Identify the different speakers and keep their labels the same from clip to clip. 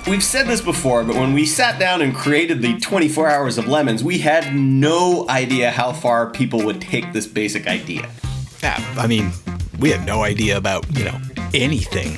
Speaker 1: We've said this before, but when we sat down and created the 24 Hours of Lemons, we had no idea how far people would take this basic idea.
Speaker 2: Yeah, I mean, we had no idea about, anything.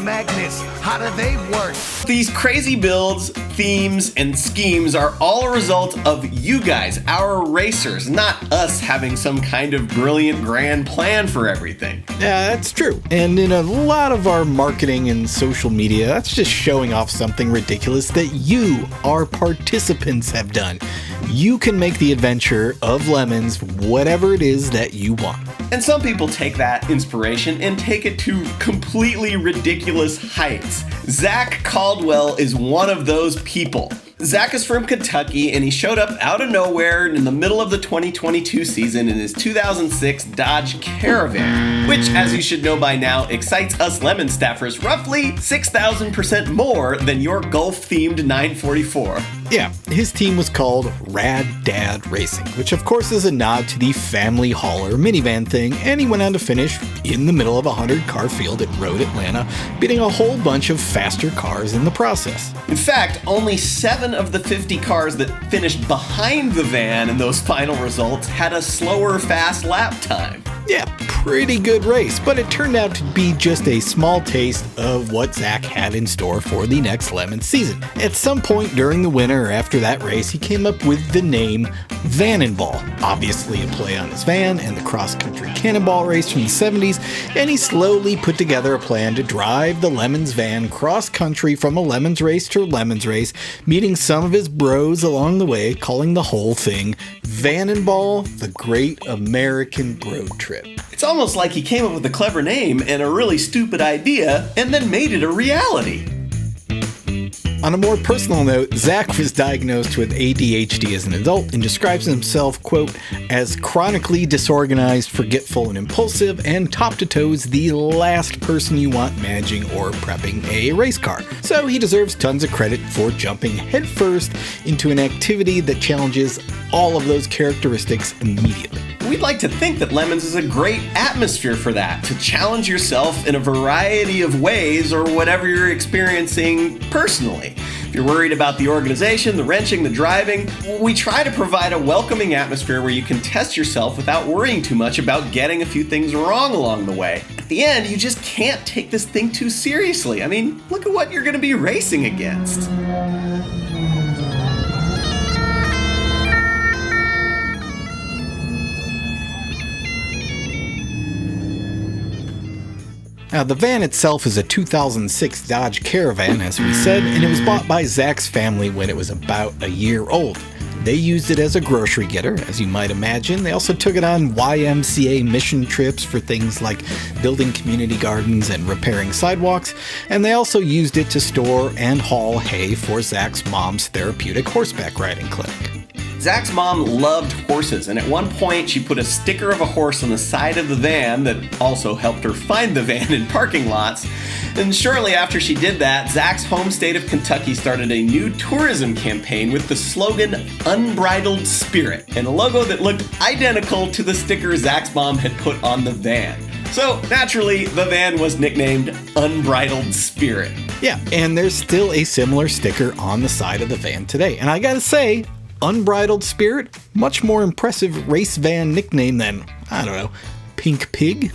Speaker 3: Magnets, how do they work?
Speaker 1: These crazy builds, themes, and schemes are all a result of you guys, our racers, not us having some kind of brilliant grand plan for everything.
Speaker 2: Yeah, that's true. And in a lot of our marketing and social media, that's just showing off something ridiculous that you, our participants, have done. You can make the adventure of Lemons whatever it is that you want.
Speaker 1: And some people take that inspiration and take it to completely ridiculous heights. Zac Caldwell is one of those people. Zac is from Kentucky, and he showed up out of nowhere in the middle of the 2022 season in his 2006 Dodge Caravan, which, as you should know by now, excites us Lemon staffers roughly 6,000% more than your Gulf-themed 944.
Speaker 2: Yeah, his team was called Rad Dad Racing, which of course is a nod to the family hauler minivan thing, and he went on to finish in the middle of a 100-car field at Road Atlanta, beating a whole bunch of faster cars in the process.
Speaker 1: In fact, only 7 of the 50 cars that finished behind the van in those final results had a slower fast lap time.
Speaker 2: Yeah, pretty good race, but it turned out to be just a small taste of what Zac had in store for the next Lemon season. At some point during the winter after that race, he came up with the name Vannonball, obviously a play on his van and the cross-country cannonball race from the 70s, and he slowly put together a plan to drive the Lemons van cross-country from a Lemons race to a Lemons race, meeting some of his bros along the way, calling the whole thing Vannonball, the Great American Road Trip.
Speaker 1: It's almost like he came up with a clever name and a really stupid idea and then made it a reality.
Speaker 2: On a more personal note, Zac was diagnosed with ADHD as an adult and describes himself, quote, as chronically disorganized, forgetful, and impulsive, and top to toes the last person you want managing or prepping a race car. So he deserves tons of credit for jumping headfirst into an activity that challenges all of those characteristics immediately.
Speaker 1: We'd like to think that Lemons is a great atmosphere for that, to challenge yourself in a variety of ways or whatever you're experiencing personally. If you're worried about the organization, the wrenching, the driving, we try to provide a welcoming atmosphere where you can test yourself without worrying too much about getting a few things wrong along the way. At the end, you just can't take this thing too seriously. I mean, look at what you're going to be racing against.
Speaker 2: Now, the van itself is a 2006 Dodge Caravan, as we said, and it was bought by Zac's family when it was about a year old. They used it as a grocery getter, as you might imagine. They also took it on YMCA mission trips for things like building community gardens and repairing sidewalks, and they also used it to store and haul hay for Zac's mom's therapeutic horseback riding clinic.
Speaker 1: Zac's mom loved horses, and at one point she put a sticker of a horse on the side of the van that also helped her find the van in parking lots. And shortly after she did that, Zac's home state of Kentucky started a new tourism campaign with the slogan Unbridled Spirit, and a logo that looked identical to the sticker Zac's mom had put on the van. So, naturally, the van was nicknamed Unbridled Spirit.
Speaker 2: Yeah, and there's still a similar sticker on the side of the van today. And I gotta say, Unbridled Spirit, much more impressive race van nickname than, I don't know, Pink Pig?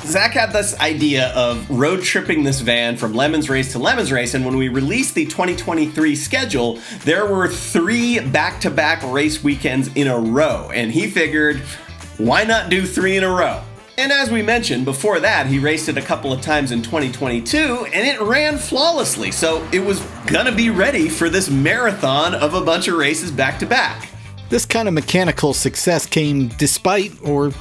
Speaker 1: Zac had this idea of road tripping this van from Lemons race to Lemons race, and when we released the 2023 schedule, there were 3 back-to-back race weekends in a row, and he figured, why not do 3 in a row? And as we mentioned, before that, he raced it a couple of times in 2022, and it ran flawlessly, so it was gonna be ready for this marathon of a bunch of races back-to-back.
Speaker 2: This kind of mechanical success came despite, or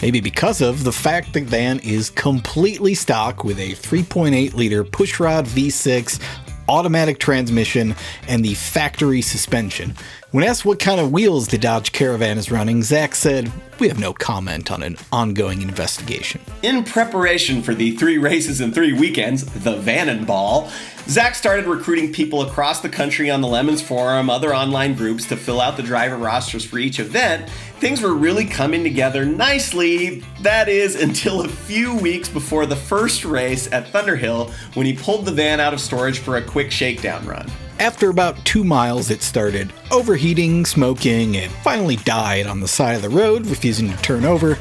Speaker 2: maybe because of, the fact the van is completely stock with a 3.8-liter pushrod V6, automatic transmission, and the factory suspension. When asked what kind of wheels the Dodge Caravan is running, Zac said, "We have no comment on an ongoing investigation."
Speaker 1: In preparation for the 3 races in 3 weekends, the Vannonball, Zac started recruiting people across the country on the Lemons Forum, other online groups, to fill out the driver rosters for each event. Things were really coming together nicely, that is, until a few weeks before the first race at Thunderhill, when he pulled the van out of storage for a quick shakedown run.
Speaker 2: After about 2 miles, it started overheating, smoking, and finally died on the side of the road, refusing to turn over.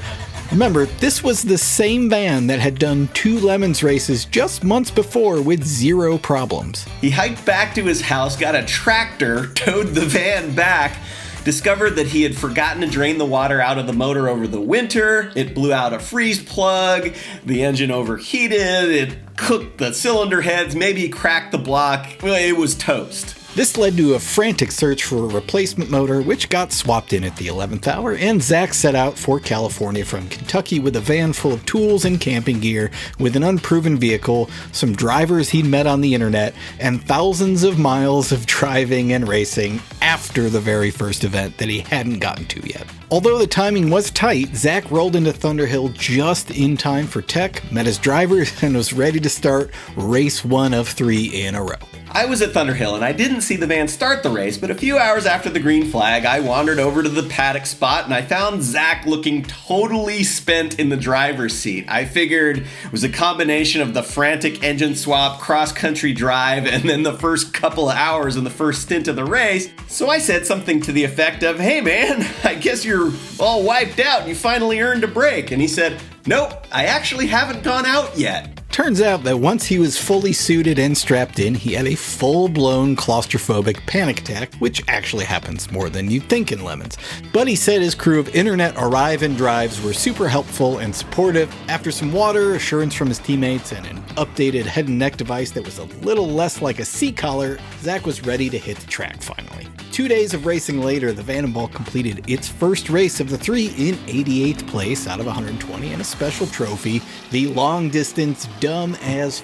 Speaker 2: Remember, this was the same van that had done 2 Lemons races just months before with 0 problems.
Speaker 1: He hiked back to his house, got a tractor, towed the van back, discovered that he had forgotten to drain the water out of the motor over the winter. It blew out a freeze plug, the engine overheated, it cooked the cylinder heads, maybe cracked the block. Well, it was toast.
Speaker 2: This led to a frantic search for a replacement motor, which got swapped in at the 11th hour, and Zac set out for California from Kentucky with a van full of tools and camping gear, with an unproven vehicle, some drivers he'd met on the internet, and thousands of miles of driving and racing after the very first event that he hadn't gotten to yet. Although the timing was tight, Zac rolled into Thunderhill just in time for tech, met his drivers, and was ready to start race 1 of 3 in a row.
Speaker 1: I was at Thunderhill and I didn't see the van start the race, but a few hours after the green flag, I wandered over to the paddock spot and I found Zac looking totally spent in the driver's seat. I figured it was a combination of the frantic engine swap, cross-country drive, and then the first couple of hours in the first stint of the race. So I said something to the effect of, "Hey man, I guess you're all wiped out. You finally earned a break." And he said, "Nope, I actually haven't gone out yet."
Speaker 2: Turns out that once he was fully suited and strapped in, he had a full-blown claustrophobic panic attack, which actually happens more than you'd think in Lemons. But he said his crew of internet arrive and drives were super helpful and supportive. After some water, assurance from his teammates, and an updated head and neck device that was a little less like a seat collar, Zac was ready to hit the track finally. 2 days of racing later, the Vannonball completed its first race of the 3 in 88th place out of 120 and a special trophy, the long-distance dumb-as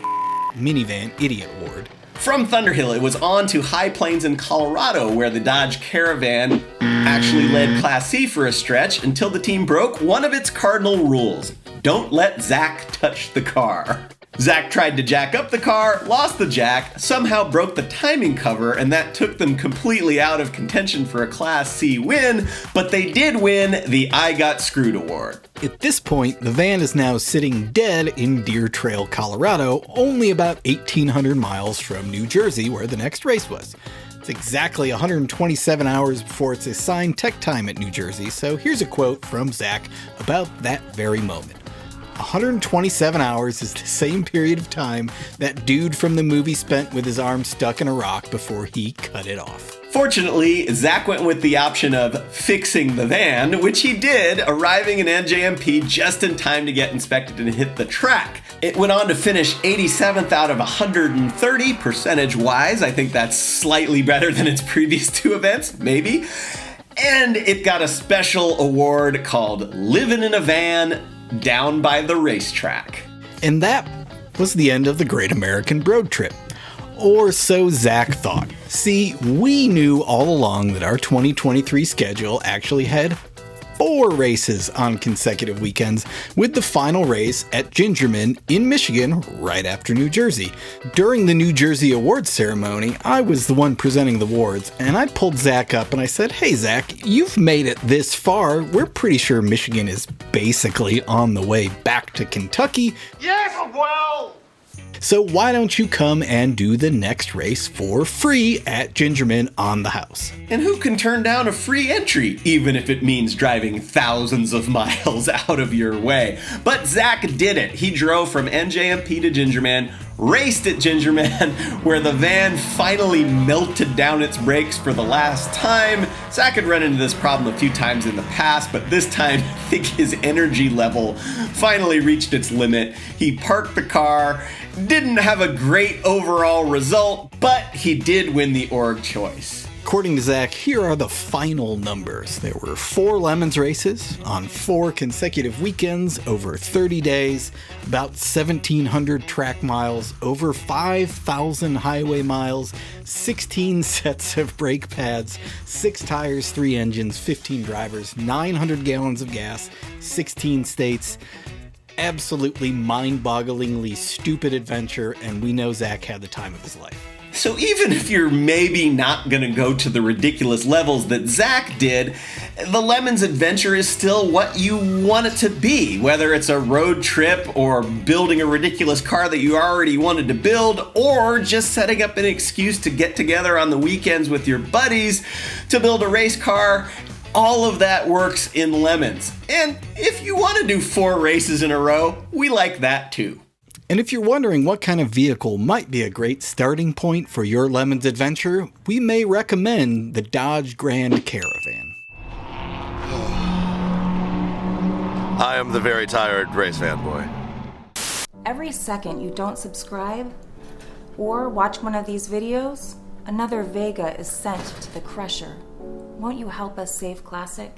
Speaker 2: minivan idiot award.
Speaker 1: From Thunderhill, it was on to High Plains in Colorado, where the Dodge Caravan actually led Class C for a stretch until the team broke one of its cardinal rules: don't let Zac touch the car. Zac tried to jack up the car, lost the jack, somehow broke the timing cover, and that took them completely out of contention for a Class C win, but they did win the I Got Screwed award.
Speaker 2: At this point, the van is now sitting dead in Deer Trail, Colorado, only about 1,800 miles from New Jersey, where the next race was. It's exactly 127 hours before its assigned tech time at New Jersey, so here's a quote from Zac about that very moment. 127 hours is the same period of time that dude from the movie spent with his arm stuck in a rock before he cut it off.
Speaker 1: Fortunately, Zac went with the option of fixing the van, which he did, arriving in NJMP just in time to get inspected and hit the track. It went on to finish 87th out of 130 percentage-wise. I think that's slightly better than its previous 2 events, maybe. And it got a special award called Livin' in a Van Down by the Racetrack.
Speaker 2: And that was the end of the Great American Road Trip. Or so Zac thought. See, we knew all along that our 2023 schedule actually had 4 races on consecutive weekends, with the final race at Gingerman in Michigan right after New Jersey. During the New Jersey awards ceremony, I was the one presenting the awards, and I pulled Zac up and I said, "Hey Zac, you've made it this far. We're pretty sure Michigan is basically on the way back to Kentucky.
Speaker 3: Yes, well.
Speaker 2: So why don't you come and do the next race for free at Gingerman on the house?"
Speaker 1: And who can turn down a free entry, even if it means driving thousands of miles out of your way? But Zac did it. He drove from NJMP to Gingerman, raced at Gingerman, where the van finally melted down its brakes for the last time. Zac had run into this problem a few times in the past, but this time I think his energy level finally reached its limit. He parked the car, didn't have a great overall result, but he did win the org choice.
Speaker 2: According to Zac, here are the final numbers. There were 4 Lemons races on 4 consecutive weekends over 30 days, about 1,700 track miles, over 5,000 highway miles, 16 sets of brake pads, 6 tires, 3 engines, 15 drivers, 900 gallons of gas, 16 states. absolutely mind-bogglingly stupid adventure, and we know Zac had the time of his life.
Speaker 1: So even if you're maybe not going to go to the ridiculous levels that Zac did, the Lemons adventure is still what you want it to be. Whether it's a road trip or building a ridiculous car that you already wanted to build, or just setting up an excuse to get together on the weekends with your buddies to build a race car, all of that works in Lemons. And if you want to do 4 races in a row, we like that too.
Speaker 2: And if you're wondering what kind of vehicle might be a great starting point for your Lemons adventure, we may recommend the Dodge Grand Caravan.
Speaker 4: I am the very tired race fanboy.
Speaker 5: Every second you don't subscribe or watch one of these videos, another Vega is sent to the crusher. Won't you help us save Classic?